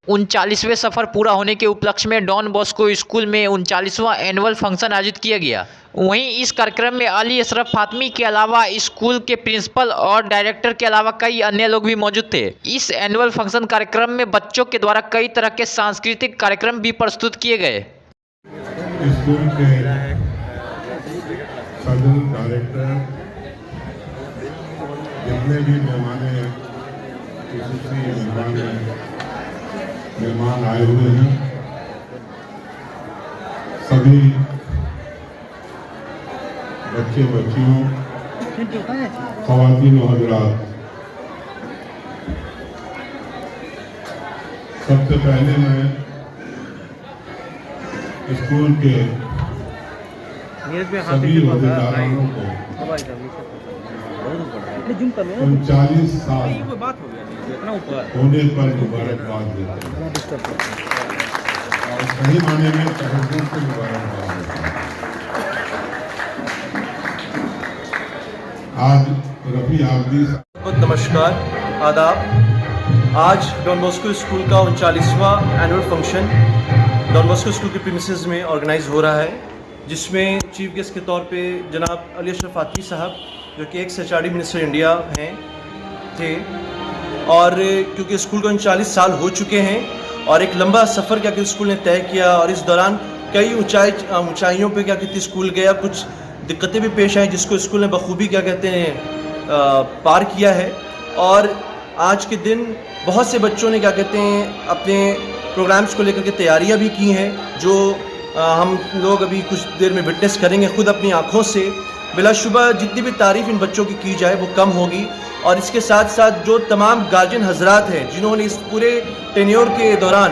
39वें सफ़र पूरा होने के उपलक्ष्य में डॉन बॉस्को स्कूल में 39वां एनुअल फंक्शन आयोजित किया गया। वहीं इस कार्यक्रम में अली अशरफ फातमी के अलावा स्कूल के प्रिंसिपल और डायरेक्टर के अलावा कई अन्य लोग भी मौजूद थे। इस एनुअल फंक्शन कार्यक्रम में बच्चों के द्वारा कई तरह के सांस्कृतिक कार्यक्रम भी प्रस्तुत किए गए। स्कूल के सदर डायरेक्टर, जितने भी मेहमान आए हुए हैं, सभी बच्चे बच्चियों, ख़वातीन और हज़रात, सबसे पहले मैं स्कूल के सभी अहदेदारों को 39 साल होने पर मुबारकबाद देता हूं और सही माने में तहसील से मुबारकबाद देता हूं। आज रफ़ी आबदी, नमस्कार, आदाब। आज डॉन बॉस्को स्कूल का 39वां annual function Don Bosco school के प्रीमिसेस में ऑर्गेनाइज हो रहा है, जिसमें चीफ गेस्ट के तौर पे जनाब अली अशरफ फातमी साहब, जो कि एक्स HRD मिनिस्टर इंडिया थे, और क्योंकि स्कूल को 39 साल हो चुके हैं और एक लंबा सफ़र क्या कि स्कूल ने तय किया, और इस दौरान कई ऊंचाइयों पे क्या कहते स्कूल गया, कुछ दिक्कतें भी पेश आई जिसको स्कूल ने बखूबी क्या कहते हैं पार किया है। और आज के दिन बहुत से बच्चों ने क्या कहते हैं अपने प्रोग्राम्स को लेकर के तैयारियां भी की हैं, जो हम लोग अभी कुछ देर में विटनेस करेंगे खुद अपनी आँखों से। बिलाशुबा जितनी भी तारीफ़ इन बच्चों की जाए वो कम होगी, और इसके साथ साथ जो तमाम गार्जियन हजरात हैं जिन्होंने इस पूरे टेन्योर के दौरान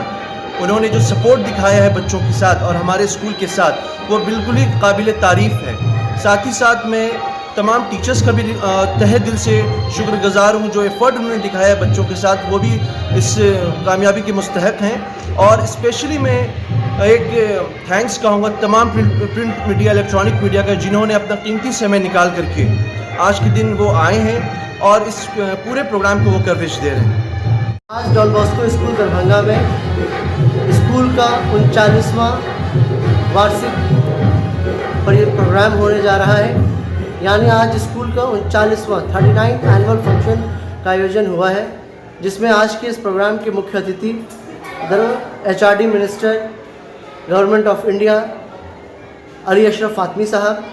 उन्होंने जो सपोर्ट दिखाया है बच्चों के साथ और हमारे स्कूल के साथ, वो बिल्कुल ही काबिल तारीफ़ है। साथ ही साथ मैं तमाम टीचर्स का भी तहे दिल से शुक्रगुजार हूँ, जो एफ़र्ट उन्होंने दिखाया है बच्चों के साथ, वो भी इस कामयाबी के मुस्तहक हैं। और स्पेशली मैं एक थैंक्स कहूँगा तमाम प्रिंट मीडिया, इलेक्ट्रॉनिक मीडिया का, जिन्होंने अपना कीमती समय निकाल करके आज के दिन वो आए हैं और इस पूरे प्रोग्राम को वो कवरेज दे रहे हैं। आज डॉन बॉस्को स्कूल दरभंगा में स्कूल का 39वां वार्षिक प्रोग्राम होने जा रहा है, यानी आज स्कूल का 39वां एनुअल फंक्शन का आयोजन हुआ है, जिसमें आज के इस प्रोग्राम के मुख्य अतिथि HRD minister government of India Ali Ashraf Fatmi साहब,